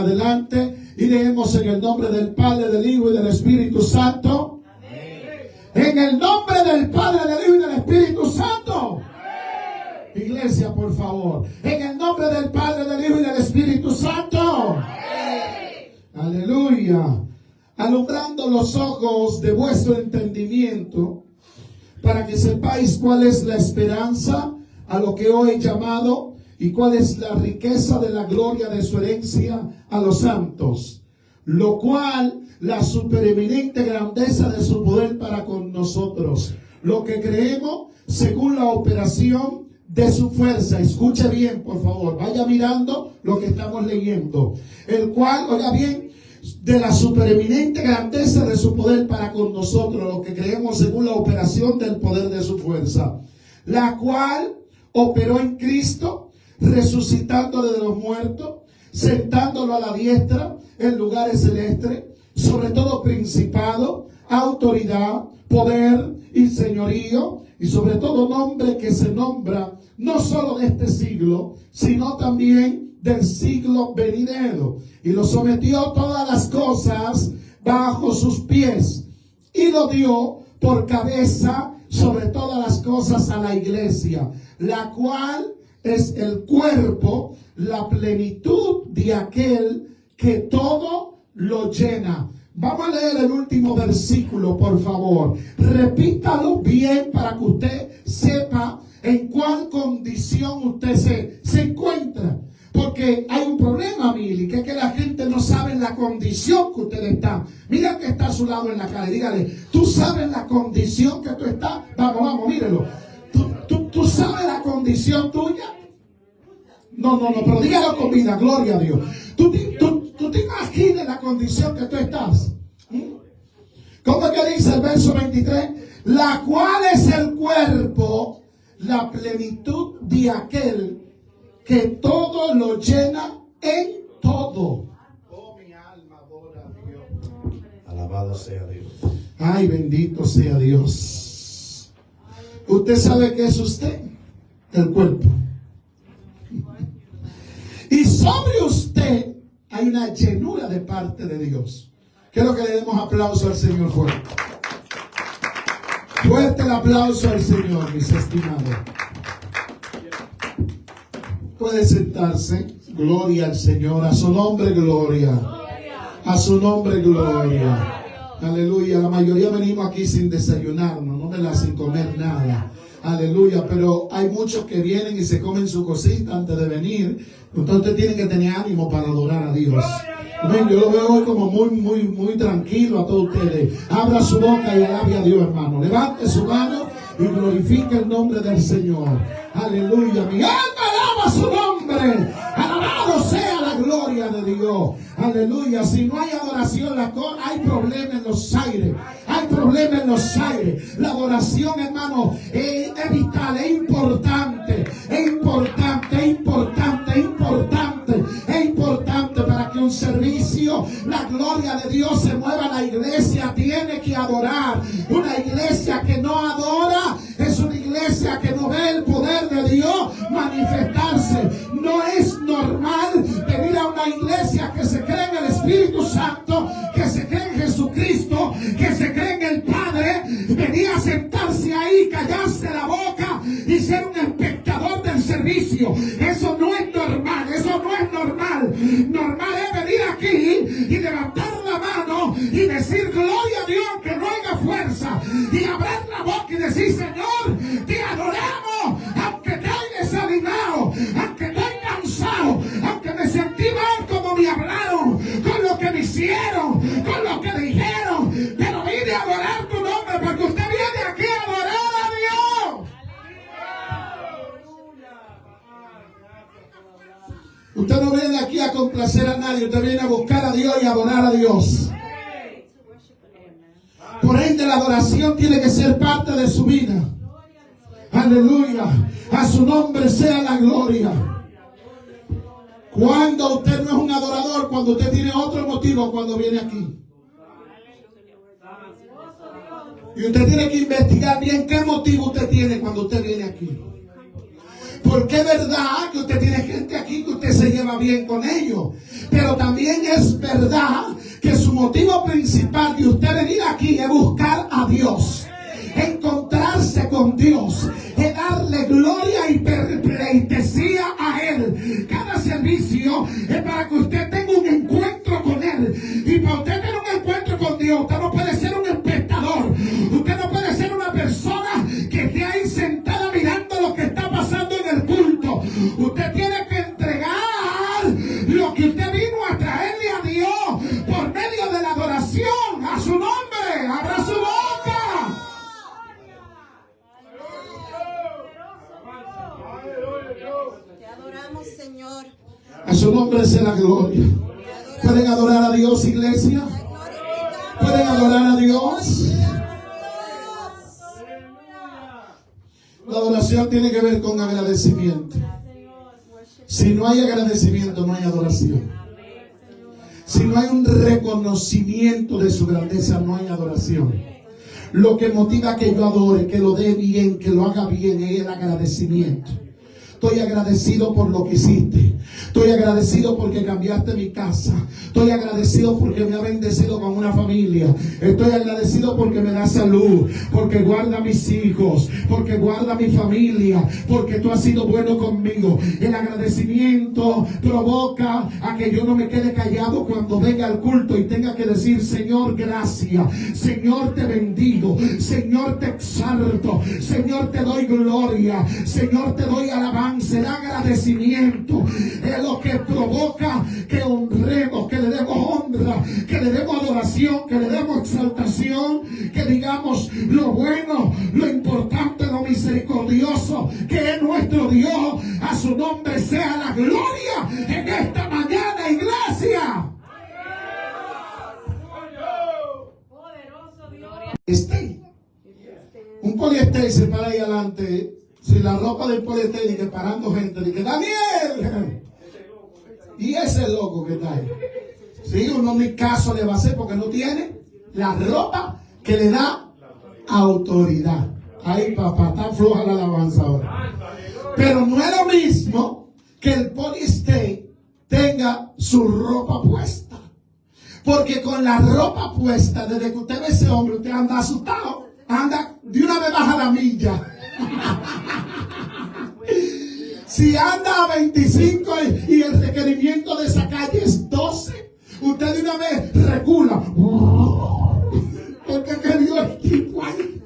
adelante y leemos en el nombre del Padre, del Hijo y del Espíritu Santo. Amén. En el nombre del Padre, del Hijo y del Espíritu Santo. Amén. Iglesia, por favor. En el nombre del Padre, del Hijo y del Espíritu Santo. Amén. Aleluya. Alumbrando los ojos de vuestro entendimiento, para que sepáis cuál es la esperanza a lo que hoy he llamado y cuál es la riqueza de la gloria de su herencia a los santos, lo cual la supereminente grandeza de su poder para con nosotros, lo que creemos según la operación de su fuerza. Escuche bien, por favor, vaya mirando lo que estamos leyendo, el cual, oiga bien, de la supereminente grandeza de su poder para con nosotros, lo que creemos según la operación del poder de su fuerza, la cual operó en Cristo, resucitándole de los muertos, sentándolo a la diestra en lugares celestes, sobre todo principado, autoridad, poder y señorío, y sobre todo nombre que se nombra no solo de este siglo, sino también del siglo venidero, y lo sometió todas las cosas bajo sus pies, y lo dio por cabeza sobre todas las cosas a la iglesia, la cual es el cuerpo, la plenitud de aquel que todo lo llena. Vamos a leer el último versículo, por favor. Repítalo bien para que usted sepa en cuál condición usted se encuentra. Porque hay un problema, Mili, que es que la gente no sabe la condición que usted está. Mira que está a su lado en la cara y dígale, ¿tú sabes la condición que tú estás? Vamos, mírelo. ¿Tú sabes la condición tuya? No, pero dígalo con vida, gloria a Dios. ¿Tú te imaginas la condición que tú estás? ¿Cómo es que dice el verso 23? La cual es el cuerpo, la plenitud de aquel que todo lo llena en todo. Oh, mi alma adora a Dios. Alabado sea Dios. Ay, bendito sea Dios. ¿Usted sabe qué es usted? El cuerpo. Y sobre usted hay una llenura de parte de Dios. Quiero que le demos aplauso al Señor fuerte. Fuerte el aplauso al Señor, mis estimados. Puede sentarse. Gloria al Señor. A su nombre, gloria. A su nombre, gloria. Aleluya. La mayoría venimos aquí sin desayunarnos, sin comer nada. Aleluya. Pero hay muchos que vienen y se comen su cosita antes de venir. Entonces tienen que tener ánimo para adorar a Dios. Amén. Yo lo veo hoy como muy tranquilo a todos ustedes. Abra su boca y alabe a Dios, hermano. Levante su mano y glorifique el nombre del Señor. Aleluya. Mi alma alaba su nombre. Alabado sea la gloria de Dios. Aleluya. Si no hay adoración, hay problema en los aires. Hay problema en los aires. La adoración, hermano, es vital, es importante. Es importante, es importante, es importante. Es importante para que un servicio, la gloria de Dios se mueva. La iglesia tiene que adorar. Una iglesia que no adora es una iglesia que no ve el poder de Dios manifestarse. No es normal venir a una iglesia que se cree en el Espíritu Santo, que se cree en Jesucristo, que se cree en el Padre, venir a sentarse ahí, callarse la boca y ser un espectador del servicio. Eso no es normal, eso no es normal. Normal es venir aquí y levantar la mano y decir gloria a Dios, que no haya fuerza, y abrir la boca y decir, Señor, te adoramos, aunque te haya desanimado, aunque te haya cansado, aunque me sentí mal como me hablaron, con lo que me hicieron, con lo que dijeron, pero vine a adorar tu nombre, porque usted viene aquí a adorar a Dios. Usted no viene aquí a complacer a nadie, usted viene a buscar a Dios y a adorar a Dios. Por ende, la adoración tiene que ser parte de su vida. Aleluya. A su nombre sea la gloria. Cuando usted no es un adorador, cuando usted tiene otro motivo cuando viene aquí. Y usted tiene que investigar bien qué motivo usted tiene cuando usted viene aquí. Porque es verdad que usted tiene gente aquí que usted se lleva bien con ellos. Pero también es verdad que su motivo principal de usted venir aquí es buscar a Dios, encontrarse con Dios, es darle gloria y pleitesía a Él. Cada servicio es para que usted tenga un encuentro con Él. Y para usted tener un encuentro con Dios, usted no puede ser un espectador. Usted no puede ser una persona que esté ahí sentada mirando lo que está pasando en el culto. Usted tiene que entregar lo que usted vino a traerle a Dios por medio de la adoración a su nombre. Abra su boca. Te adoramos, Señor. A su nombre sea la gloria. ¿Pueden adorar a Dios, iglesia? ¿Pueden adorar a Dios? La adoración tiene que ver con agradecimiento. Si no hay agradecimiento, no hay adoración. Si no hay un reconocimiento de su grandeza, no hay adoración. Lo que motiva que yo adore, que lo dé bien, que lo haga bien, es el agradecimiento. Estoy agradecido por lo que hiciste. Estoy agradecido porque cambiaste mi casa. Estoy agradecido porque me ha bendecido con una familia. Estoy agradecido porque me da salud, porque guarda a mis hijos, porque guarda a mi familia, porque tú has sido bueno conmigo. El agradecimiento provoca a que yo no me quede callado cuando venga al culto y tenga que decir: Señor, gracias. Señor, te bendigo. Señor, te exalto. Señor, te doy gloria. Señor, te doy alabanza. El agradecimiento es lo que provoca que honremos, que le demos honra, que le demos adoración, que le demos exaltación, que digamos lo bueno, lo importante, lo misericordioso que es nuestro Dios. A su nombre sea la gloria en esta mañana, iglesia. Un poliéster se para ahí adelante. Si la ropa del poliéster y que parando gente, dice: Daniel, y ese loco que está ahí. Sí, uno ni caso le va a hacer porque no tiene la ropa que le da autoridad. Ay, papá, está floja la alabanza ahora. Pero no es lo mismo que el poliéster tenga su ropa puesta. Porque con la ropa puesta, desde que usted ve a ese hombre, usted anda asustado. Anda, de una vez baja la milla. Si anda a 25 y el requerimiento de esa calle es 12, usted de una vez recula. Porque querido el tipo ahí.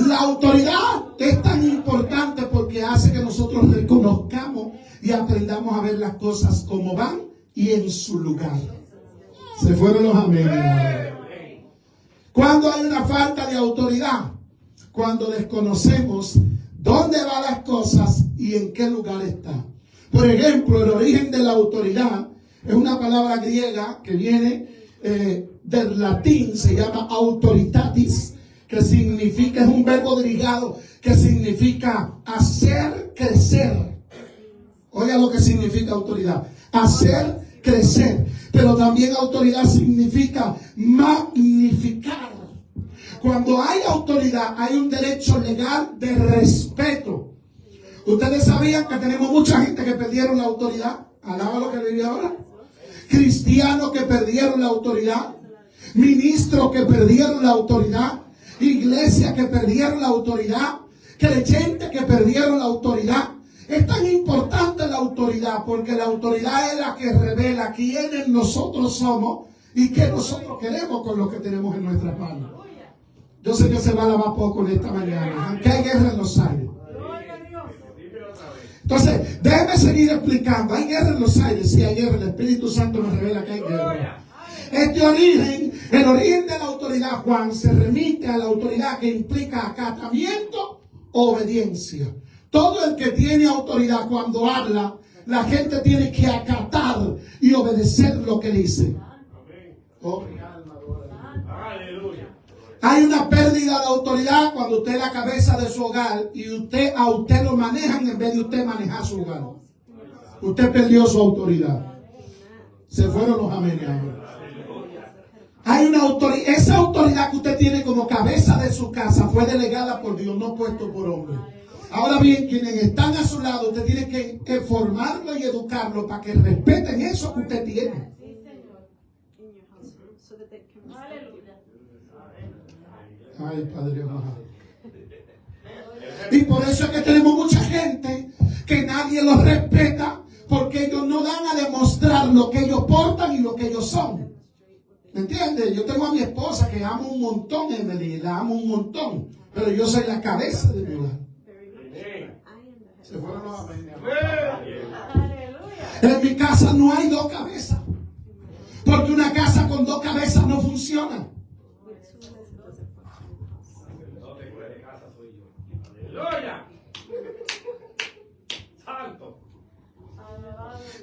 La autoridad es tan importante porque hace que nosotros reconozcamos y aprendamos a ver las cosas como van y en su lugar. Se fueron los amenes. Cuando hay una falta de autoridad, cuando desconocemos dónde van las cosas y en qué lugar está. Por ejemplo, el origen de la autoridad es una palabra griega que viene del latín, se llama autoritatis, que significa, es un verbo derivado que significa hacer crecer. Oiga lo que significa autoridad: hacer crecer. Pero también autoridad significa magnificar. Cuando hay autoridad, hay un derecho legal de respeto. Ustedes sabían que tenemos mucha gente que perdieron la autoridad. Alaba lo que vive ahora. Cristianos que perdieron la autoridad. Ministros que perdieron la autoridad. Iglesias que perdieron la autoridad. Creyentes que perdieron la autoridad. Es tan importante la autoridad porque la autoridad es la que revela quiénes nosotros somos y qué nosotros queremos con lo que tenemos en nuestras manos. Yo sé que se va a lavar poco en esta mañana, aunque hay guerra en los aires. Entonces, déjeme seguir explicando. Hay guerra en los aires, sí hay guerra. El Espíritu Santo nos revela que hay guerra. Este origen, el origen de la autoridad, Juan, se remite a la autoridad que implica acatamiento, obediencia. Todo el que tiene autoridad cuando habla, la gente tiene que acatar y obedecer lo que dice. Oh. Hay una pérdida de autoridad cuando usted es la cabeza de su hogar y a usted lo manejan en vez de usted manejar su hogar. Usted perdió su autoridad. Se fueron los amenes. Hay una autoridad. Esa autoridad que usted tiene como cabeza de su casa fue delegada por Dios, no puesto por hombre. Ahora bien, quienes están a su lado, usted tiene que formarlo y educarlo para que respeten eso que usted tiene. Ay, Padre amado. Y por eso es que tenemos mucha gente que nadie los respeta, porque ellos no dan a demostrar lo que ellos portan y lo que ellos son. ¿Me entiendes? Yo tengo a mi esposa que amo un montón, Emily, la amo un montón, pero yo soy la cabeza de mi hogar. Se fueron los amén. En mi casa no hay dos cabezas, porque una casa con dos cabezas no funciona.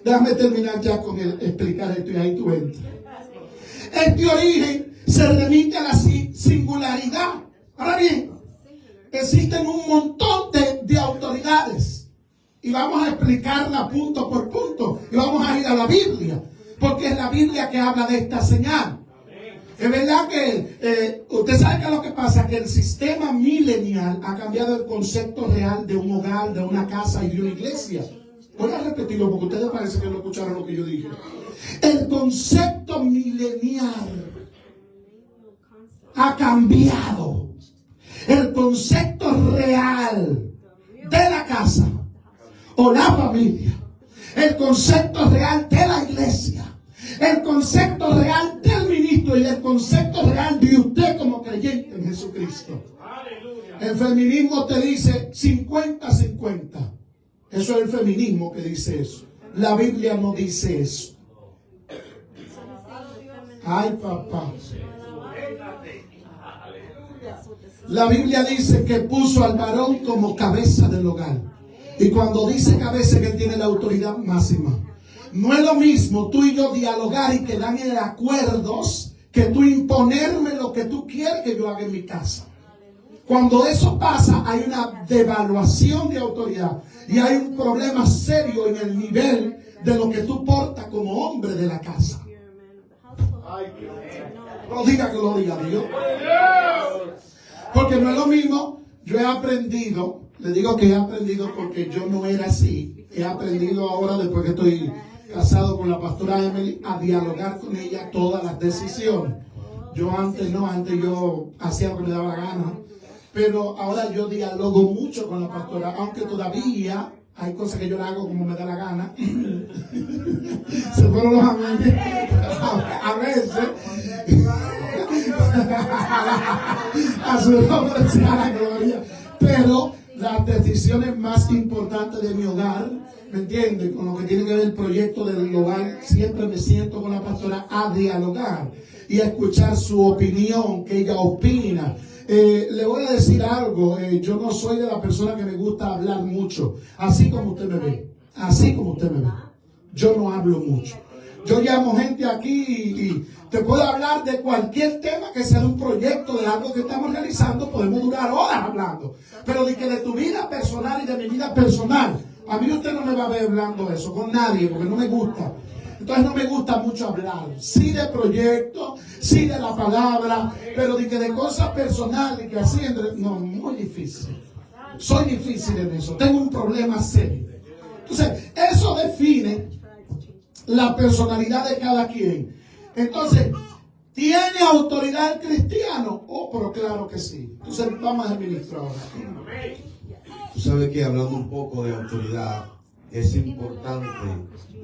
Déjame terminar ya con explicar esto y ahí tú entras. Este origen se remite a la singularidad. Ahora bien, existen un montón de autoridades y vamos a explicarla punto por punto y vamos a ir a la Biblia, porque es la Biblia que habla de esta señal. Es verdad que usted sabe que lo que pasa es que el sistema milenial ha cambiado el concepto real de un hogar, de una casa y de una iglesia. Voy a repetirlo porque ustedes parece que no escucharon lo que yo dije. El concepto milenial ha cambiado. El concepto real de la casa o la familia, el concepto real de la iglesia, el concepto real del ministro y el concepto real de usted como creyente en Jesucristo. El feminismo te dice 50-50. Eso es el feminismo que dice eso. La Biblia no dice eso. Ay, papá. La Biblia dice que puso al varón como cabeza del hogar. Y cuando dice cabeza, que él tiene la autoridad máxima. No es lo mismo tú y yo dialogar y quedar en acuerdos que tú imponerme lo que tú quieres que yo haga en mi casa. Cuando eso pasa, hay una devaluación de autoridad y hay un problema serio en el nivel de lo que tú portas como hombre de la casa. No diga gloria a Dios. Porque no es lo mismo. Yo he aprendido, le digo que he aprendido porque yo no era así. He aprendido ahora, después que estoy casado con la pastora Emily, a dialogar con ella todas las decisiones. Yo antes no, antes yo hacía lo que me daba la gana. Pero ahora yo dialogo mucho con la pastora, aunque todavía hay cosas que yo le hago como me da la gana. Se fueron los amigos. A veces. A su nombre sea la gloria. Pero las decisiones más importantes de mi hogar, ¿me entiendes? Con lo que tiene que ver el proyecto del hogar, siempre me siento con la pastora a dialogar y a escuchar su opinión, que ella opina. Le voy a decir algo, yo no soy de la persona que me gusta hablar mucho, así como usted me ve, así como usted me ve. Yo no hablo mucho. Yo llamo gente aquí y te puedo hablar de cualquier tema que sea de un proyecto, de algo que estamos realizando, podemos durar horas hablando. Pero de que de tu vida personal y de mi vida personal, a mí usted no me va a ver hablando eso con nadie, porque no me gusta. Entonces no me gusta mucho hablar, sí de proyectos, sí de la palabra, pero de que de cosas personales que así, no, muy difícil. Soy difícil en eso, tengo un problema serio. Entonces, eso define la personalidad de cada quien. Entonces, ¿tiene autoridad el cristiano? Oh, pero claro que sí. Entonces, vamos al ministro ahora. Tú sabes que hablando un poco de autoridad, es importante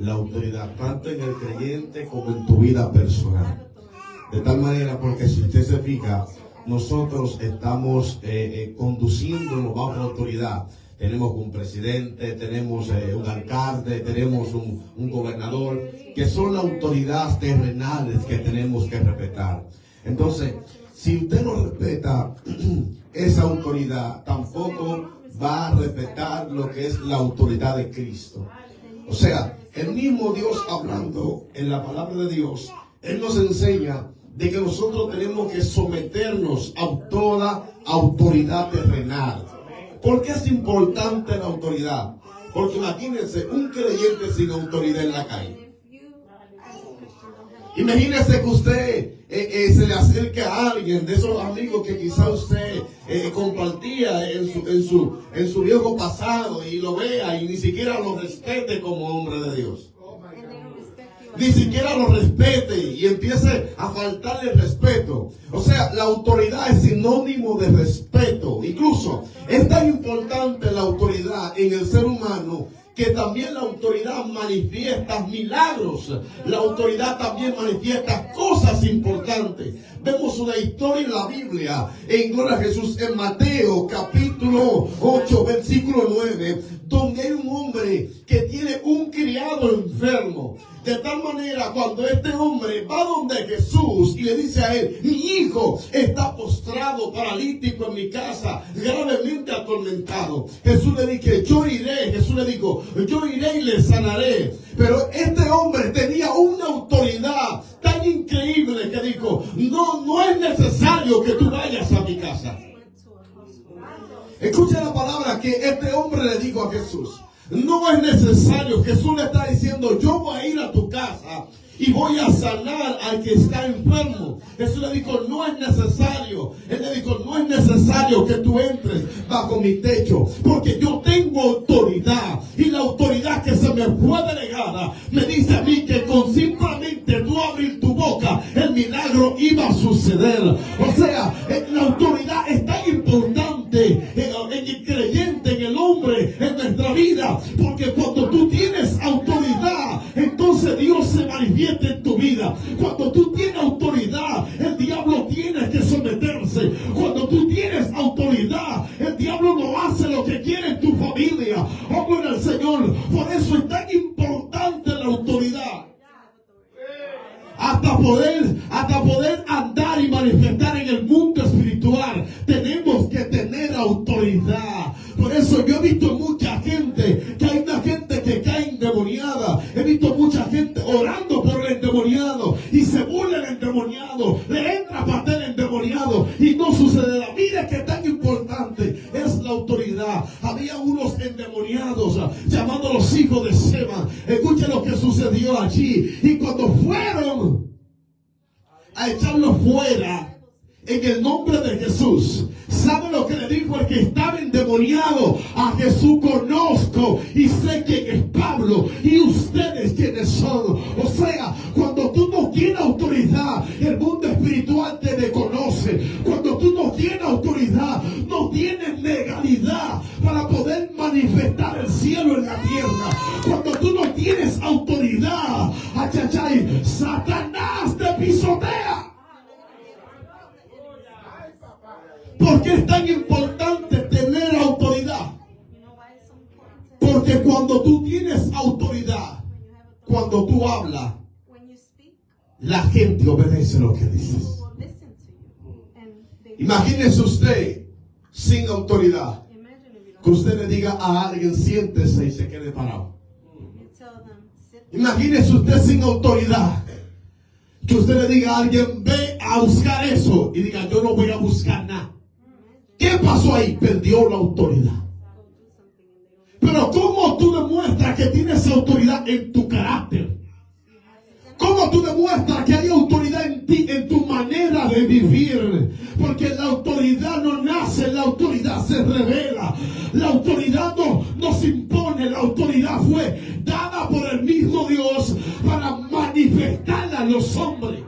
la autoridad, tanto en el creyente como en tu vida personal. De tal manera, porque si usted se fija, nosotros estamos conduciéndonos bajo autoridad. Tenemos un presidente, tenemos un alcalde, tenemos un gobernador, que son las autoridades terrenales que tenemos que respetar. Entonces, si usted no respeta esa autoridad, tampoco va a respetar lo que es la autoridad de Cristo. O sea, el mismo Dios hablando en la palabra de Dios, Él nos enseña de que nosotros tenemos que someternos a toda autoridad terrenal. ¿Por qué es importante la autoridad? Porque imagínense un creyente sin autoridad en la calle. Imagínese que usted se le acerque a alguien de esos amigos que quizá usted compartía en su viejo pasado y lo vea y ni siquiera lo respete como hombre de Dios. Ni siquiera lo respete y empiece a faltarle respeto. O sea, la autoridad es sinónimo de respeto. Incluso es tan importante la autoridad en el ser humano que también la autoridad manifiesta milagros. La autoridad también manifiesta cosas importantes. Vemos una historia en la Biblia, en Gloria a Jesús, en Mateo capítulo 8, versículo 9, donde hay un hombre que tiene un criado enfermo. De tal manera, cuando este hombre va donde Jesús y le dice a él: mi hijo está postrado, paralítico en mi casa, gravemente atormentado. Jesús le dijo, yo iré y le sanaré. Pero este hombre tenía una autoridad tan increíble que dijo: no es necesario que tú vayas a mi casa. Escucha la palabra que este hombre le dijo a Jesús. No es necesario. Jesús le está diciendo: yo voy a ir a tu casa y voy a sanar al que está enfermo. Jesús le dijo: no es necesario. Él le dijo: no es necesario que tú entres bajo mi techo, porque yo tengo autoridad, y la autoridad que se me fue delegada me dice a mí que con simplemente tú abrir tu boca, el milagro iba a suceder. O sea, la autoridad es tan importante en el creyente, en el hombre, en nuestra vida, porque cuando tú tienes autoridad, entonces Dios se manifiesta en tu vida. Cuando tú tienes autoridad, el diablo tiene que someterse. Cuando tú tienes autoridad, el diablo no hace lo que quiere en tu familia. Oh, gloria al Señor. Por eso es tan importante la autoridad. Hasta poder andar y manifestar en el mundo espiritual, tenemos que tener autoridad. Por eso yo he visto mucha gente, que hay una gente que cae endemoniada. He visto mucha gente orando por el endemoniado y se burla el endemoniado, le entra patel el endemoniado y no sucede nada. Mira que tan importante es la autoridad. Había unos endemoniados llamados los hijos de Seba. Escuchen lo que sucedió allí. Y cuando fueron a echarlo fuera en el nombre de Jesús, ¿sabe lo que le dijo el que estaba endemoniado? A Jesús conozco y sé quién es Pablo y ustedes quiénes son. O sea, cuando tú no tienes autoridad, el mundo espiritual te desconoce. Cuando tú no tienes autoridad, no tienes legalidad para poder manifestar el cielo en la tierra. Cuando tú no tienes autoridad, achachay, Satanás te pisotea. ¿Por qué es tan importante tener autoridad? Porque cuando tú tienes autoridad, cuando tú hablas, la gente obedece lo que dices. Imagínese usted sin autoridad, que usted le diga a alguien: siéntese, y se quede parado. Imagínese usted sin autoridad, que usted le diga a alguien: ve a buscar eso, y diga: yo no voy a buscar nada. ¿Qué pasó ahí? Perdió la autoridad. Pero ¿cómo tú demuestras que tienes autoridad en tu carácter? ¿Cómo tú demuestras que hay autoridad en ti, en tu manera de vivir? Porque la autoridad no nace, la autoridad se revela. La autoridad no se impone, la autoridad fue dada por el mismo Dios para manifestarla a los hombres.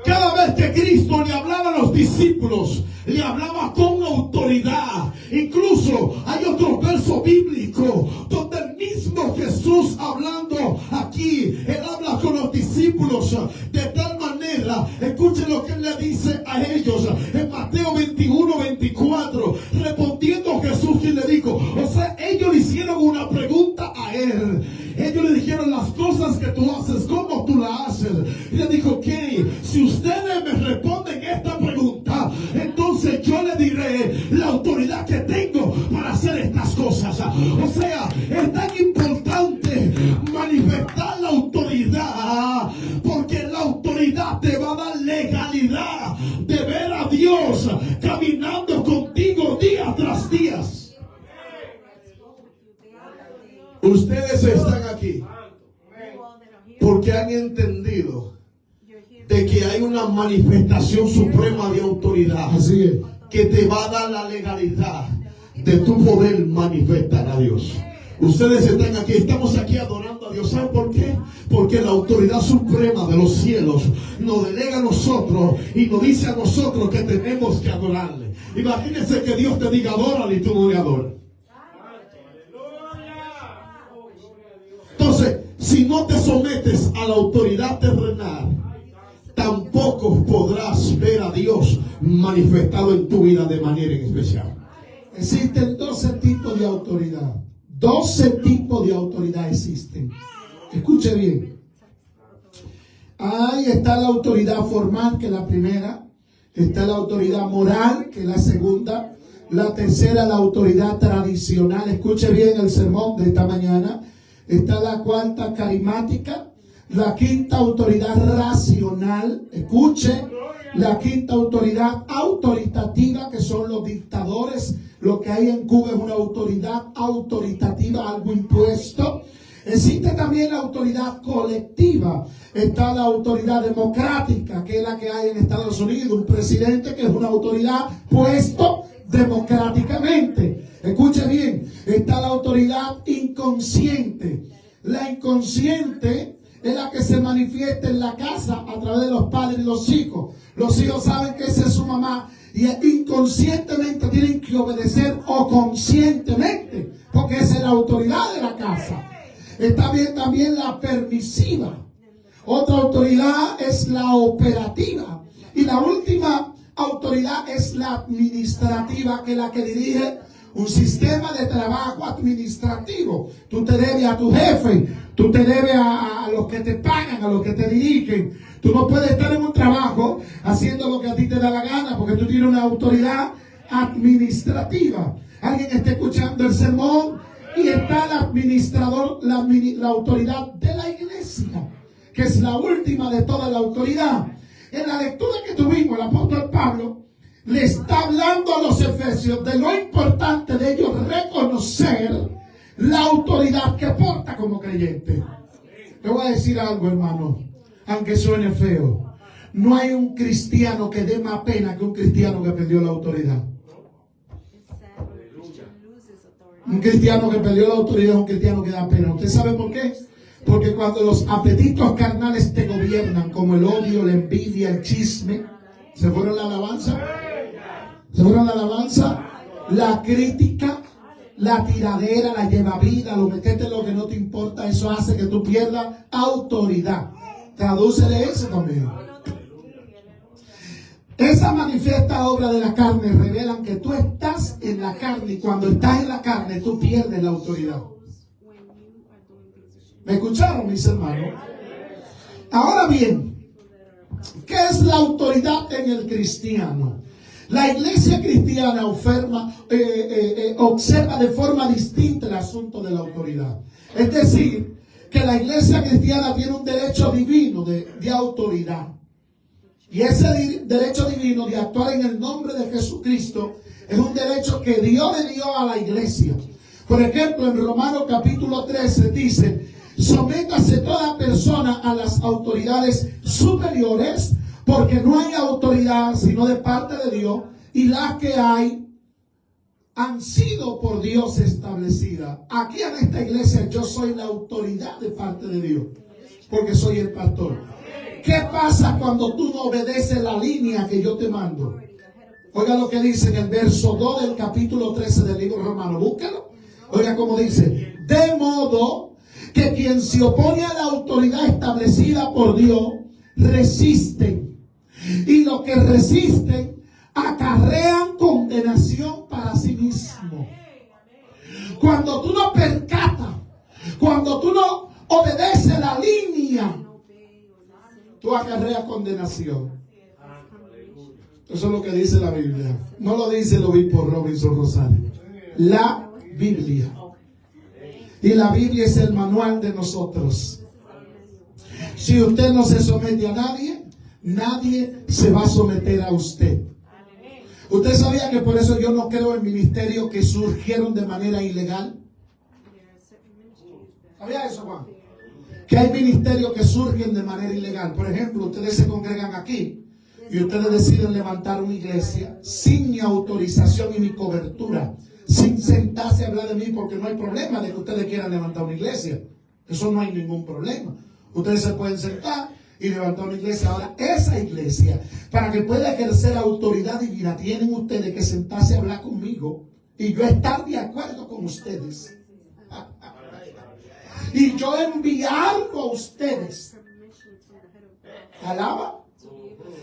Cada vez que Cristo le hablaba a los discípulos, le hablaba con autoridad. Incluso hay otro verso bíblico donde el mismo Jesús, hablando aquí, él habla con los discípulos de tal manera. Escuchen lo que él le dice a ellos en Mateo 21, 24. Respondiendo Jesús, quien le dijo, o sea, ellos le hicieron una pregunta a él. Ellos le dijeron: las cosas que tú haces, ¿cómo tú las haces? Y le dijo: ok, si ustedes me responden esta pregunta, entonces yo le diré la autoridad que tengo para hacer estas cosas. O sea, es tan importante manifestar la autoridad, porque la autoridad te va a dar legalidad de ver a Dios caminando contigo día tras día. Ustedes están aquí porque han entendido de que hay una manifestación suprema de autoridad. Así es. que te va a dar la legalidad de tu poder manifestar a Dios. Ustedes están aquí, estamos aquí adorando a Dios. ¿Saben por qué? Porque la autoridad suprema de los cielos nos delega a nosotros y nos dice a nosotros que tenemos que adorarle. Imagínense que Dios te diga adórale y tú no le adoras. Entonces, si no te sometes a la autoridad terrenal, tampoco podrás ver a Dios manifestado en tu vida de manera especial. Existen 12 tipos de autoridad. 12 tipos de autoridad existen. Escuche bien. Ahí está la autoridad formal, que es la primera. Está la autoridad moral, que es la segunda. La tercera, la autoridad tradicional. Escuche bien el sermón de esta mañana. Está la cuarta, carismática. La quinta, autoridad racional. Escuche. La quinta, autoridad autoritativa, que son los dictadores. Lo que hay en Cuba es una autoridad autoritativa, algo impuesto. Existe también la autoridad colectiva. Está la autoridad democrática, que es la que hay en Estados Unidos. Un presidente que es una autoridad puesto democráticamente. Escuche bien. Está la autoridad inconsciente. La inconsciente es la que se manifiesta en la casa a través de los padres y los hijos. Los hijos saben que esa es su mamá y inconscientemente tienen que obedecer, o conscientemente, porque esa es la autoridad de la casa. Está bien también la permisiva. Otra autoridad es la operativa. Y la última autoridad es la administrativa, que es la que dirige un sistema de trabajo administrativo. Tú te debes a tu jefe, tú te debes a los que te pagan, a los que te dirigen. Tú no puedes estar en un trabajo haciendo lo que a ti te da la gana, porque tú tienes una autoridad administrativa. Alguien está escuchando el sermón. Y está el administrador, la autoridad de la iglesia, que es la última de toda la autoridad. En la lectura que tuvimos, el apóstol Pablo le está hablando a los efesios de lo importante de ellos reconocer la autoridad que porta como creyente. Te voy a decir algo, hermano, aunque suene feo. No hay un cristiano que dé más pena que un cristiano que perdió la autoridad. Un cristiano que perdió la autoridad es un cristiano que da pena. ¿Usted sabe por qué? Porque cuando los apetitos carnales te gobiernan, como el odio, la envidia, el chisme, ¿se fueron la alabanza? ¿Se fueron la alabanza? La crítica, la tiradera, la llevavida, lo meterte en lo que no te importa, eso hace que tú pierdas autoridad. Tradúcele eso también. Esa manifiesta obra de la carne revelan que tú estás en la carne, y cuando estás en la carne tú pierdes la autoridad. ¿Me escucharon, mis hermanos? Ahora bien, ¿qué es la autoridad en el cristiano? La iglesia cristiana observa de forma distinta el asunto de la autoridad. Es decir, que la iglesia cristiana tiene un derecho divino de autoridad. Y ese derecho divino de actuar en el nombre de Jesucristo es un derecho que Dios le dio a la iglesia. Por ejemplo, en Romanos capítulo 13 dice: sométase toda persona a las autoridades superiores, porque no hay autoridad sino de parte de Dios, y las que hay han sido por Dios establecidas. Aquí en esta iglesia yo soy la autoridad de parte de Dios, porque soy el pastor. ¿Qué pasa cuando tú no obedeces la línea que yo te mando? Oiga lo que dice en el verso 2 del capítulo 13 del libro romano. Búscalo. Oiga cómo dice: de modo que quien se opone a la autoridad establecida por Dios resisten. Y los que resisten acarrean condenación para sí mismo. Cuando tú no percatas, cuando tú no obedeces la línea, tú acarreas condenación. Eso es lo que dice la Biblia. No lo dice el obispo Robinson Rosario. La Biblia. Y la Biblia es el manual de nosotros. Si usted no se somete a nadie, nadie se va a someter a usted. ¿Usted sabía que por eso yo no creo en ministerios que surgieron de manera ilegal? ¿Sabía eso, Juan? Que hay ministerios que surgen de manera ilegal. Por ejemplo, ustedes se congregan aquí, y ustedes deciden levantar una iglesia sin mi autorización y mi cobertura, sin sentarse a hablar de mí, porque no hay problema de que ustedes quieran levantar una iglesia. Eso no hay ningún problema. Ustedes se pueden sentar y levantar una iglesia. Ahora, esa iglesia, para que pueda ejercer autoridad divina, tienen ustedes que sentarse a hablar conmigo y yo estar de acuerdo con ustedes. Y yo enviarlo a ustedes. ¿Alaba?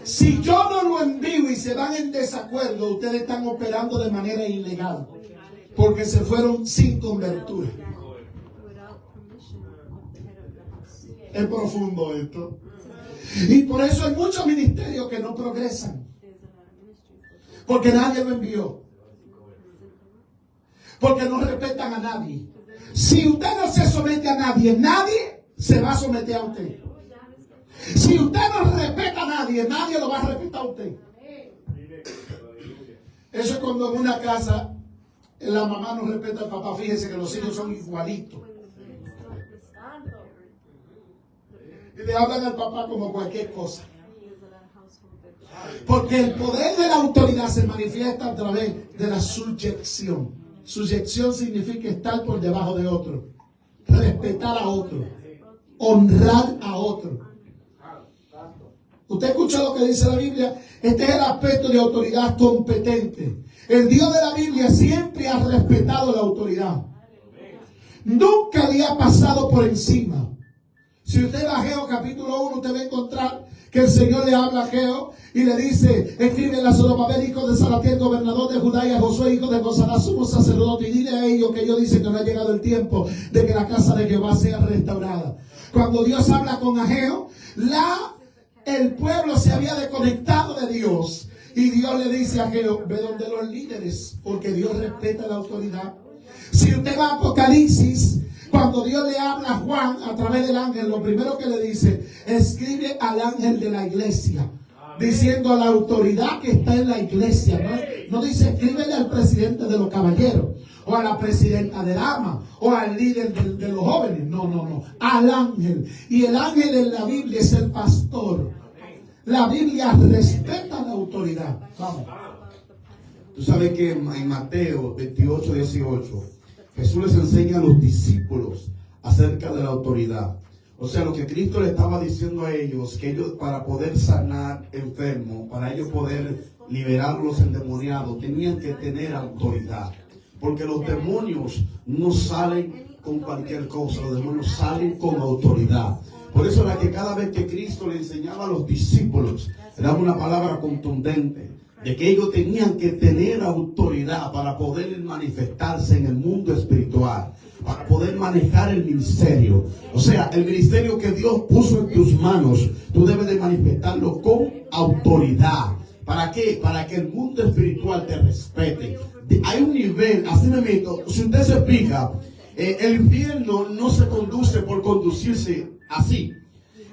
Si yo no lo envío y se van en desacuerdo, ustedes están operando de manera ilegal, porque se fueron sin cobertura. Es profundo esto. Y por eso hay muchos ministerios que no progresan, porque nadie lo envió, porque no respetan a nadie. Si usted no se somete a nadie, nadie se va a someter a usted. Si usted no respeta a nadie, nadie lo va a respetar a usted. Eso es cuando en una casa la mamá no respeta al papá. Fíjense que los hijos son igualitos. Y le hablan al papá como cualquier cosa. Porque el poder de la autoridad se manifiesta a través de la sujeción. Sujeción significa estar por debajo de otro, respetar a otro, honrar a otro. Usted escucha lo que dice la Biblia. Este es el aspecto de autoridad competente. El Dios de la Biblia siempre ha respetado la autoridad. Nunca le ha pasado por encima. Si usted va a Ageo capítulo 1, usted va a encontrar que el Señor le habla a Ageo y le dice: escribe a Zorobabel, hijo de Salatiel, gobernador de Judá, y a Josué, hijo de Josadá, sumo sacerdote, y dile a ellos que ellos dicen que no ha llegado el tiempo de que la casa de Jehová sea restaurada. Cuando Dios habla con Ageo, el pueblo se había desconectado de Dios, y Dios le dice a Ageo: ve donde los líderes, porque Dios respeta la autoridad. Si usted va a Apocalipsis, cuando Dios le habla a Juan a través del ángel, lo primero que le dice: escribe al ángel de la iglesia, diciendo a la autoridad que está en la iglesia. No dice escríbele al presidente de los caballeros, o a la presidenta de damas, o al líder de los jóvenes. No, al ángel. Y el ángel en la Biblia es el pastor. La Biblia respeta la autoridad. Vamos. Tú sabes que en Mateo 28, 18, Jesús les enseña a los discípulos acerca de la autoridad. O sea, lo que Cristo le estaba diciendo a ellos, que ellos, para poder sanar enfermos, para ellos poder liberar los endemoniados, tenían que tener autoridad. Porque los demonios no salen con cualquier cosa, los demonios salen con autoridad. Por eso era que cada vez que Cristo le enseñaba a los discípulos, le daba una palabra contundente, de que ellos tenían que tener autoridad para poder manifestarse en el mundo espiritual, para poder manejar el ministerio. O sea, el ministerio que Dios puso en tus manos, tú debes de manifestarlo con autoridad. ¿Para qué? Para que el mundo espiritual te respete. Hay un nivel, así me meto, si usted se fija, el infierno no se conduce por conducirse así.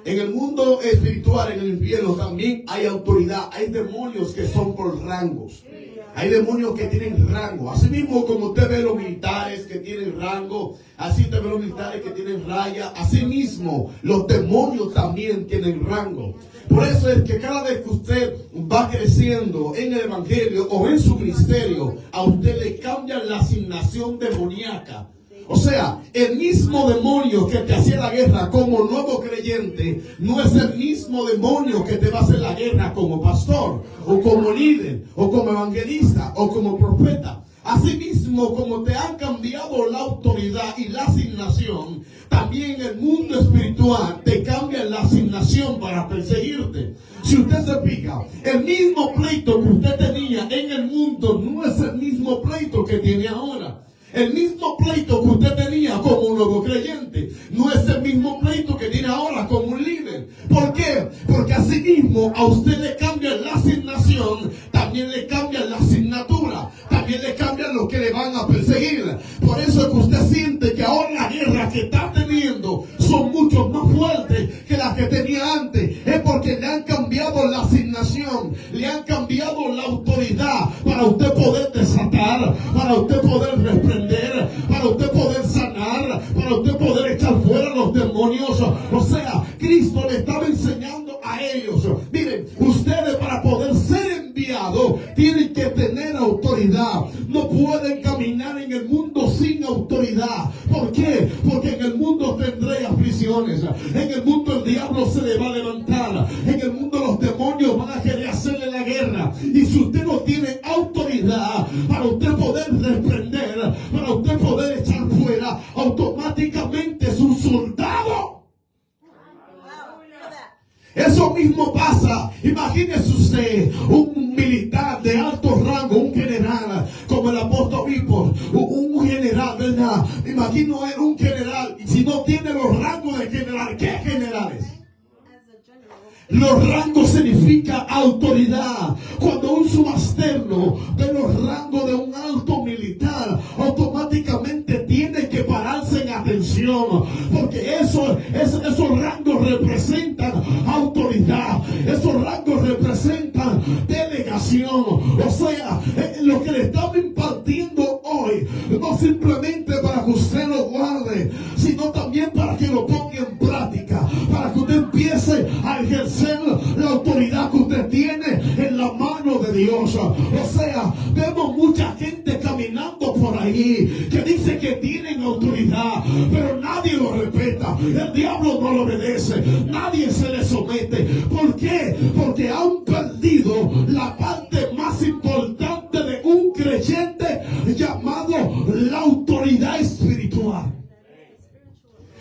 En el mundo espiritual, en el infierno, también hay autoridad. Hay demonios que son por rangos. Hay demonios que tienen rango. Así mismo como usted ve los militares que tienen rango, así usted ve los militares que tienen raya. Así mismo los demonios también tienen rango. Por eso es que cada vez que usted va creciendo en el evangelio o en su ministerio, a usted le cambian la asignación demoníaca. O sea, el mismo demonio que te hacía la guerra como nuevo creyente no es el mismo demonio que te va a hacer la guerra como pastor, o como líder, o como evangelista, o como profeta. Asimismo, como te han cambiado la autoridad y la asignación, también el mundo espiritual te cambia la asignación para perseguirte. Si usted se fija, el mismo pleito que usted tenía en el mundo no es el mismo pleito que tiene ahora. El mismo pleito que usted tenía como un nuevo creyente no es el mismo pleito que tiene ahora como un líder. ¿Por qué? Porque así mismo a usted le cambian la asignación, también le cambian la asignatura, también le cambian lo que le van a perseguir. Por eso es que usted siente que ahora las guerras que está teniendo son mucho más fuertes que las que tenía antes. Es porque le han cambiado la asignación, le han cambiado la autoridad para usted poder desatar, para usted poder reprender, para usted poder sanar, para usted poder echar fuera los demonios. O sea, Cristo le estaba enseñando a ellos: miren, ustedes para va a levantar. En el mundo los demonios van a querer hacerle la guerra. Y si usted no tiene autoridad para usted poder reprender, para usted poder echar fuera, automáticamente es un soldado. Eso mismo pasa. Imagínese usted un militar de alto rango, un general como el apóstol Víctor, un general, ¿verdad? Me imagino él un general, y si no tiene los rangos de general, ¿qué generales? Los rangos significa autoridad. Cuando un subalterno ve los rangos de un alto militar, automáticamente tiene que pararse en atención, porque esos rangos representan autoridad. Esos rangos representan delegación. O sea, lo que le estamos impartiendo hoy, no simplemente para que usted lo guarde, sino también para que lo ponga en práctica, para que usted empiece a ejercer la autoridad que usted tiene en la mano de Dios. O sea, vemos mucha gente caminando por ahí que dice que tienen autoridad, pero nadie lo respeta. El diablo no lo obedece, nadie se le somete. ¿Por qué? Porque han perdido la parte más importante de un creyente, llamado la autoridad espiritual.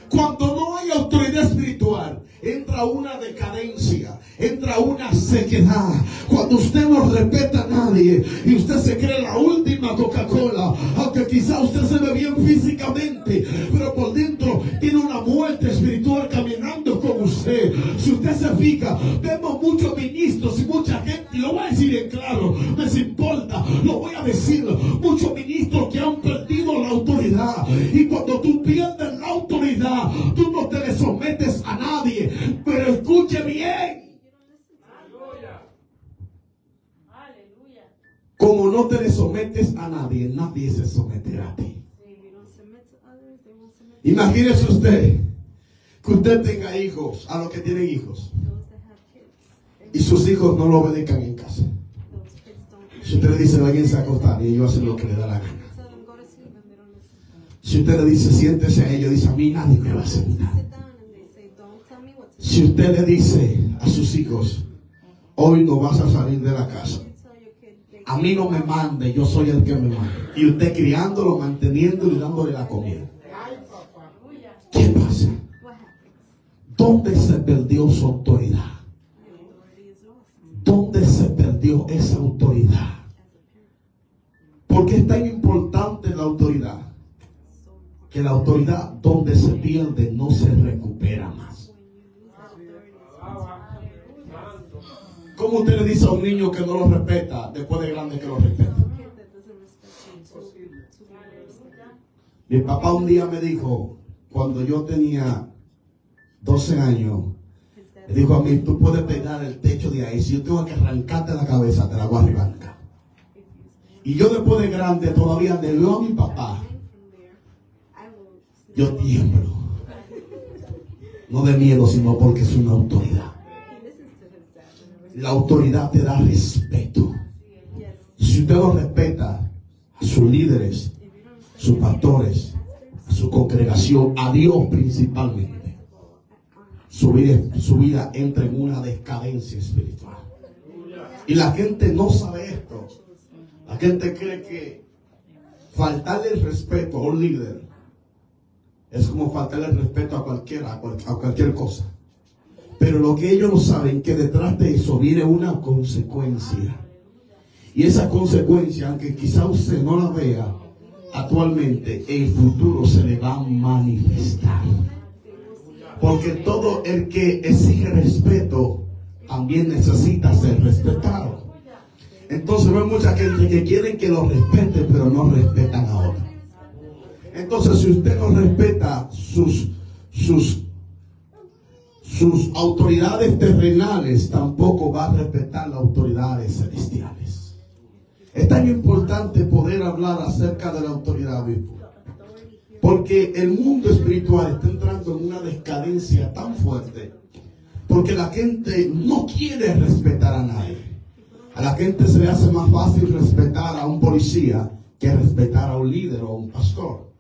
Cuando no hay autoridad espiritual, entra una decadencia, entra una sequedad. Cuando usted no respeta a nadie y usted se cree la última Coca-Cola, aunque quizá usted se ve bien físicamente, pero por dentro tiene una muerte espiritual caminando con usted. Si usted se fija, vemos muchos ministros y mucha gente, y lo voy a decir bien claro, no les importa, lo voy a decir, muchos ministros que han perdido la autoridad. Y cuando tú pierdes la autoridad, tú no te le sometes a nadie. Pero escuche bien. Como no te le sometes a nadie, nadie se someterá a ti. Imagínese usted que usted tenga hijos, a los que tienen hijos, y sus hijos no lo obedezcan en casa. Si usted le dice váyanse a acostar, y ellos hacen lo que le da la gana. Si usted le dice siéntese a ellos, dice a mí nadie me va a sentar. Si usted le dice a sus hijos, hoy no vas a salir de la casa, a mí no me mande, yo soy el que me manda. Y usted criándolo, manteniéndolo y dándole la comida. ¿Qué pasa? ¿Dónde se perdió su autoridad? ¿Dónde se perdió esa autoridad? ¿Por qué es tan importante la autoridad? Que la autoridad donde se pierde no se recupera más. ¿Cómo usted le dice a un niño que no lo respeta después de grande que lo respeta? Mi papá un día me dijo, cuando yo tenía 12 años, me dijo a mí, tú puedes pegar el techo de ahí, si yo tengo que arrancarte la cabeza, te la voy a arrancar. Y yo después de grande todavía le veo a mi papá, yo tiemblo. No de miedo, sino porque es una autoridad. La autoridad te da respeto. Si usted lo respeta a sus líderes, sus pastores, a su congregación, a Dios principalmente, su vida entra en una decadencia espiritual. Y la gente no sabe esto. La gente cree que faltarle el respeto a un líder es como faltarle el respeto a cualquier cosa. Pero lo que ellos no saben, que detrás de eso viene una consecuencia. Y esa consecuencia, aunque quizá usted no la vea actualmente, en el futuro se le va a manifestar. Porque todo el que exige respeto también necesita ser respetado. Entonces hay mucha gente que quieren que lo respeten, pero no respetan a otros. Entonces, si usted no respeta sus autoridades terrenales, tampoco va a respetar las autoridades celestiales. Es tan importante poder hablar acerca de la autoridad bíblica, porque el mundo espiritual está entrando en una decadencia tan fuerte, porque la gente no quiere respetar a nadie. A la gente se le hace más fácil respetar a un policía que respetar a un líder o a un pastor.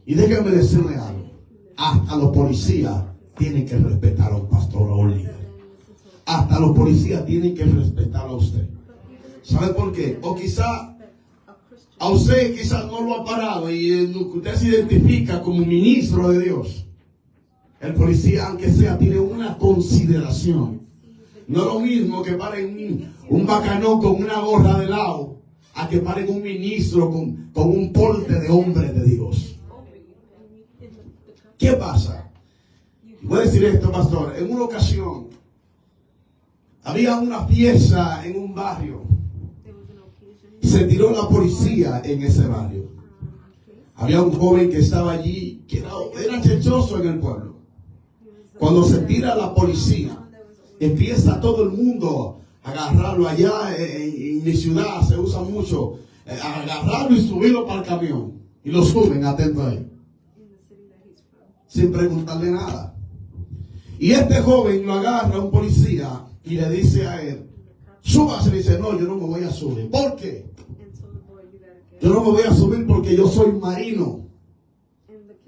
Y déjenme decirle algo, hasta los policías tiene que respetar a un pastor o a un líder. Hasta los policías tienen que respetar a usted. ¿Sabe por qué? O quizá a usted quizás no lo ha parado y usted se identifica como ministro de Dios. El policía, aunque sea, tiene una consideración. No es lo mismo que paren un bacanón con una gorra de lado a que paren un ministro con un porte de hombre de Dios. ¿Qué pasa? Voy a decir esto, pastor. En una ocasión había una fiesta en un barrio. Se tiró la policía en ese barrio. Había un joven que estaba allí, que era chechoso en el pueblo. Cuando se tira la policía, empieza todo el mundo a agarrarlo. Allá en mi ciudad se usa mucho agarrarlo y subirlo para el camión. Y lo suben, atento ahí, sin preguntarle nada. Y este joven lo agarra un policía y le dice a él, súbase. Le dice, no, yo no me voy a subir. ¿Por qué? Yo no me voy a subir porque yo soy marino.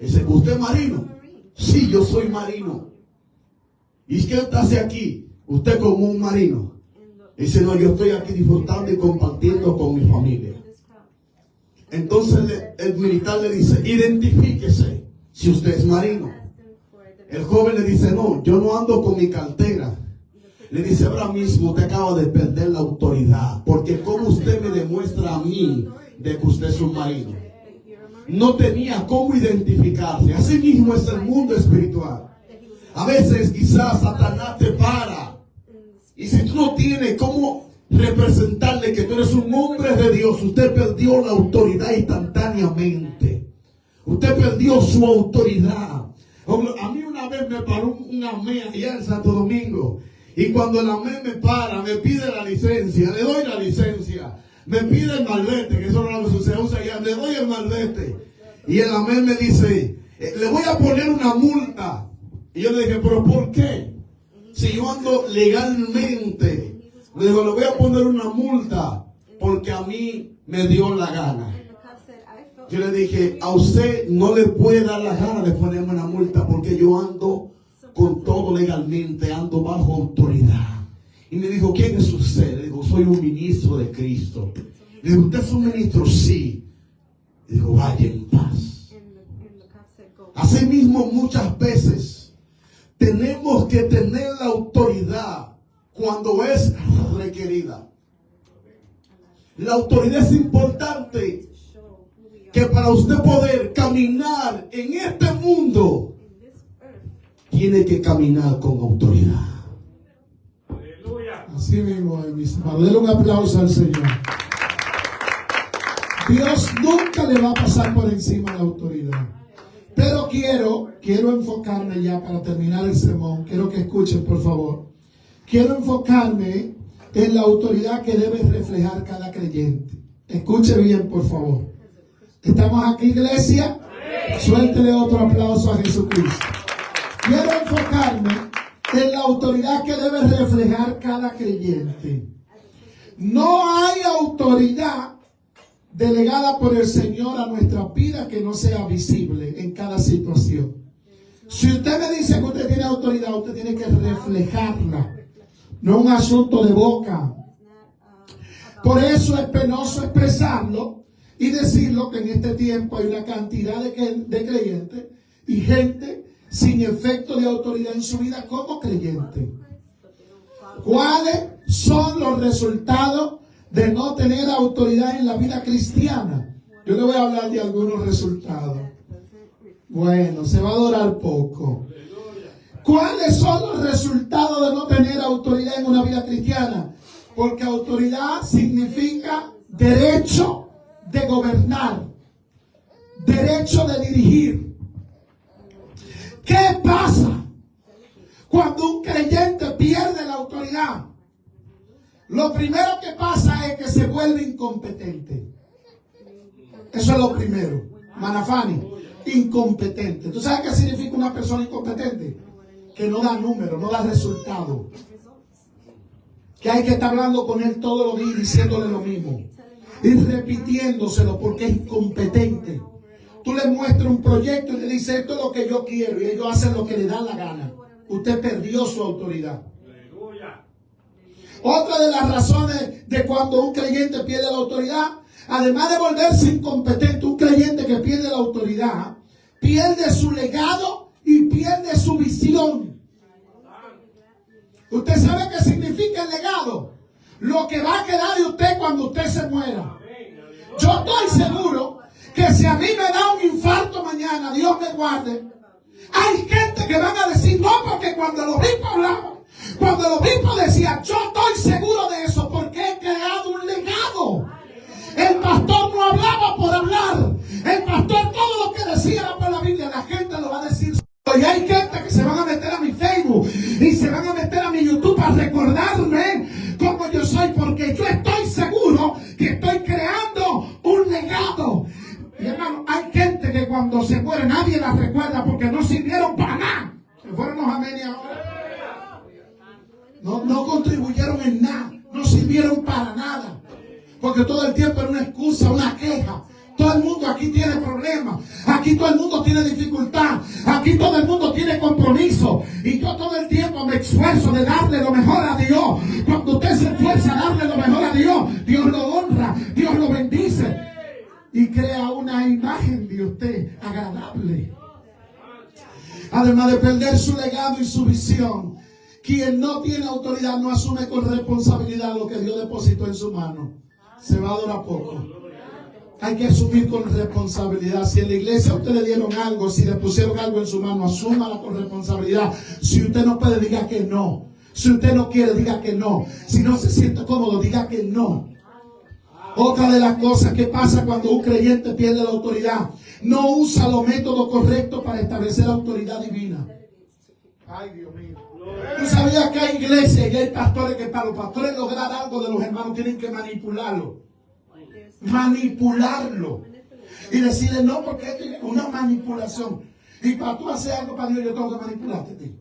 Dice, ¿usted es marino? Sí, yo soy marino. ¿Y qué usted hace aquí? Usted como un marino. Dice, no, yo estoy aquí disfrutando y compartiendo con mi familia. Entonces el militar le dice, identifíquese si usted es marino. El joven le dice, no, yo no ando con mi cartera. Le dice, ahora mismo usted acaba de perder la autoridad, porque ¿cómo usted me demuestra a mí de que usted es un marino? No tenía cómo identificarse. Así mismo es el mundo espiritual. A veces quizás Satanás te para, y si tú no tienes cómo representarle que tú eres un hombre de Dios, usted perdió la autoridad instantáneamente. Usted perdió su autoridad. A mí una vez me paró un amén allá en Santo Domingo. Y cuando el amén me para, me pide la licencia, le doy la licencia. Me pide el malvete, que eso no se usa allá, le doy el malvete. Y el amén me dice, le voy a poner una multa. Y yo le dije, ¿pero por qué? Si yo ando legalmente. Le digo, le voy a poner una multa porque a mí me dio la gana. Yo le dije, a usted no le puede dar la gana de ponerme una multa porque yo ando con todo legalmente, ando bajo autoridad. Y me dijo, ¿quién es usted? Le digo, soy un ministro de Cristo. Le digo, ¿usted es un ministro? Sí. Le digo, vaya en paz. Asimismo, muchas veces tenemos que tener la autoridad cuando es requerida. La autoridad es importante, que para usted poder caminar en este mundo, tiene que caminar con autoridad. Así mismo, mis hermanos. Denle un aplauso al Señor. Dios nunca le va a pasar por encima la autoridad. Pero quiero enfocarme ya para terminar el sermón. Quiero que escuchen, por favor. Quiero enfocarme en la autoridad que debe reflejar cada creyente. Escuche bien, por favor. ¿Estamos aquí, iglesia? Suéltele otro aplauso a Jesucristo. Quiero enfocarme en la autoridad que debe reflejar cada creyente. No hay autoridad delegada por el Señor a nuestra vida que no sea visible en cada situación. Si usted me dice que usted tiene autoridad, usted tiene que reflejarla. No es un asunto de boca. Por eso es penoso expresarlo y decirlo, que en este tiempo hay una cantidad de creyentes y gente sin efecto de autoridad en su vida como creyente. ¿Cuáles son los resultados de no tener autoridad en la vida cristiana? Yo le voy a hablar de algunos resultados. Bueno, se va a durar poco. ¿Cuáles son los resultados de no tener autoridad en una vida cristiana? Porque autoridad significa derecho de gobernar, derecho de dirigir. ¿Qué pasa cuando un creyente pierde la autoridad? Lo primero que pasa es que se vuelve incompetente. Eso es lo primero. Manafani, incompetente. ¿Tú sabes qué significa una persona incompetente? Que no da número, no da resultado. Que hay que estar hablando con él todos los días diciéndole lo mismo y repitiéndoselo porque es incompetente. tú le muestras un proyecto y le dices, esto es lo que yo quiero, y ellos hacen lo que les da la gana. Usted perdió su autoridad. Otra de las razones de cuando un creyente pierde la autoridad, además de volverse incompetente, un creyente que pierde la autoridad, pierde su legado y pierde su visión. ¿Usted sabe qué significa el legado? Lo que va a quedar de usted cuando usted se muera. Yo estoy seguro que si a mí me da un infarto mañana, Dios me guarde, hay gente que van a decir, no, porque cuando los obispos hablaban, cuando los obispos decían, yo estoy seguro de eso, porque he creado un legado. El pastor no hablaba por hablar. El pastor todo lo que decía era por la Biblia. La gente lo va a decir. Y hay gente que se van a meter a mi Facebook y se van a meter a mi YouTube para recordarme cómo yo soy, porque yo estoy seguro que estoy creando un legado. Y hermano, hay gente que cuando se muere nadie la recuerda porque no sirvieron para nada. Se fueron los amén ahora. No contribuyeron en nada. No sirvieron para nada. Porque todo el tiempo era una excusa, una queja. Todo el mundo aquí tiene problemas. Aquí todo el mundo tiene dificultad. Aquí todo el mundo tiene compromiso. Y yo todo el tiempo me esfuerzo de darle lo mejor a Dios. Cuando usted se esfuerza a darle lo mejor a Dios, Dios lo honra, Dios lo bendice. Y crea una imagen de usted agradable. Además de perder su legado y su visión, quien no tiene autoridad no asume con responsabilidad lo que Dios depositó en su mano. Se va a durar poco. Hay que asumir con responsabilidad. Si en la iglesia a usted le dieron algo, si le pusieron algo en su mano, asúmala con responsabilidad. Si usted no puede, diga que no. Si usted no quiere, diga que no. Si no se siente cómodo, diga que no. Otra de las cosas que pasa cuando un creyente pierde la autoridad, no usa los métodos correctos para establecer autoridad divina. Ay, Dios mío. ¿Tú sabías que hay iglesias y hay pastores que para los pastores lograr algo de los hermanos tienen que manipularlo? Manipularlo. Y decirle no, porque es una manipulación. Y para tú hacer algo para Dios, yo tengo que manipularte a ti.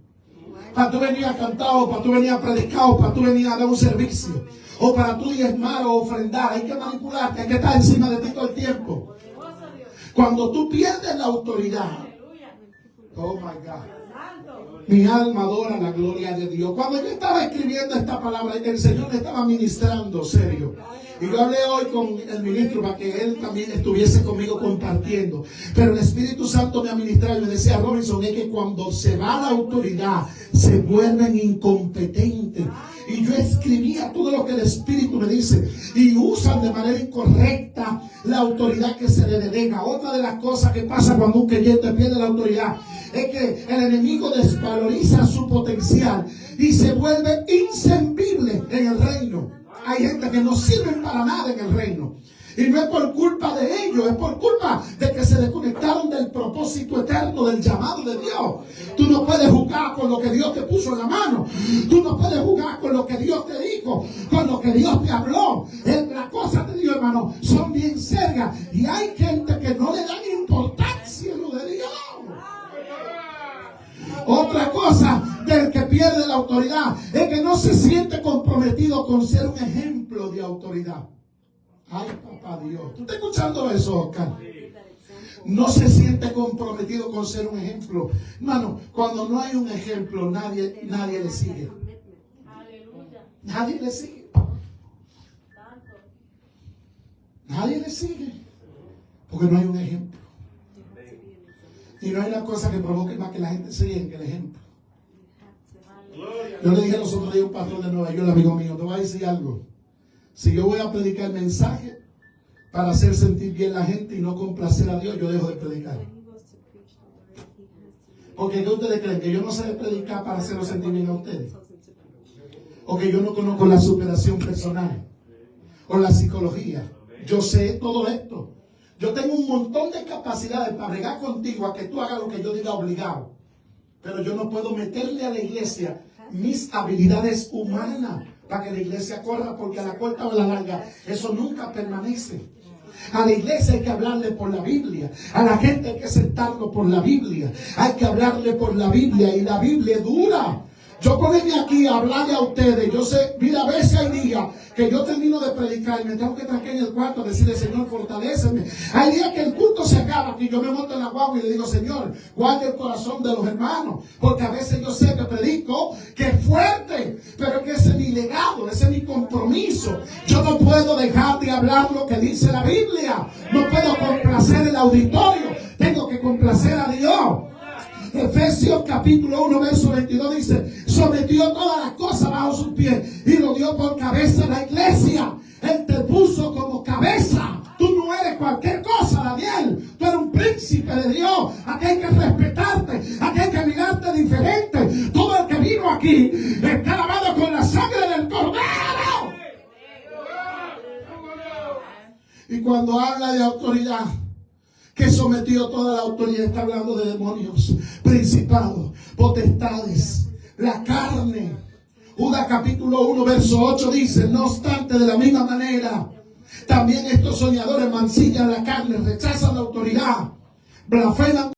Para tú venir a cantar, o para tú venir a predicar, o para tú venir a dar un servicio, o para tú diezmar o ofrendar, hay que manipularte, hay que estar encima de ti todo el tiempo. Cuando tú pierdes la autoridad, oh my God, mi alma adora la gloria de Dios. Cuando yo estaba escribiendo esta palabra, el Señor me estaba ministrando, serio. Y yo hablé hoy con el ministro para que él también estuviese conmigo compartiendo. Pero el Espíritu Santo me administraba y me decía, Robinson, es que cuando se va la autoridad, se vuelven incompetentes. Y yo escribía todo lo que el Espíritu me dice. Y usan de manera incorrecta la autoridad que se le delega. Otra de las cosas que pasa cuando un creyente pierde la autoridad es que el enemigo desvaloriza su potencial y se vuelve inservible en el reino. Hay gente que no sirven para nada en el reino. Y no es por culpa de ellos, es por culpa de que se desconectaron del propósito eterno, del llamado de Dios. Tú no puedes jugar con lo que Dios te puso en la mano. Tú no puedes jugar con lo que Dios te dijo, con lo que Dios te habló. Las cosas de Dios, hermano, son bien serias. Y hay gente que no le dan importancia a lo de Dios. Otra cosa del que pierde la autoridad es que no se siente comprometido con ser un ejemplo de autoridad. Ay, papá Dios. ¿Tú estás escuchando eso, Oscar? No se siente comprometido con ser un ejemplo. Hermano, cuando no hay un ejemplo, nadie le sigue. Nadie le sigue. Nadie le sigue. Porque no hay un ejemplo. Y no hay una cosa que provoque más que la gente siga que el ejemplo. Yo le dije a los otros días a un pastor de Nueva York, amigo mío, te voy a decir algo. Si yo voy a predicar el mensaje para hacer sentir bien a la gente y no complacer a Dios, yo dejo de predicar. Porque ¿qué ustedes creen? ¿Que yo no sé predicar para hacerlo sentir bien a ustedes? ¿O que yo no conozco la superación personal? ¿O la psicología? Yo sé todo esto. Yo tengo un montón de capacidades para bregar contigo a que tú hagas lo que yo diga obligado. Pero yo no puedo meterle a la iglesia mis habilidades humanas para que la iglesia corra, porque a la corta o a la larga eso nunca permanece. A la iglesia hay que hablarle por la Biblia. A la gente hay que sentarlo por la Biblia. Hay que hablarle por la Biblia, y la Biblia es dura. Yo ponerme aquí a hablarle a ustedes, yo sé, mira, a veces hay días que yo termino de predicar y me tengo que trancar en el cuarto a decirle, Señor, fortaléceme. Hay días que el culto se acaba, que yo me monto en la guagua y le digo, Señor, guarde el corazón de los hermanos, porque a veces yo sé que predico, que es fuerte, pero que ese es mi legado, ese es mi compromiso. Yo no puedo dejar de hablar lo que dice la Biblia, no puedo complacer el auditorio, tengo que complacer a Dios. Efesios capítulo 1 verso 22 dice, sometió todas las cosas bajo sus pies y lo dio por cabeza a la iglesia. Él te puso como cabeza. Tú no eres cualquier cosa, Daniel. Tú eres un príncipe de Dios. Aquí hay que respetarte, aquí hay que mirarte diferente. Todo el que vino aquí está lavado con la sangre del Cordero. Y cuando habla de autoridad, que sometió toda la autoridad, está hablando de demonios, principados, potestades, la carne. Judas capítulo 1 verso 8 dice, no obstante, de la misma manera, también estos soñadores mancillan la carne, rechazan la autoridad, blasfeman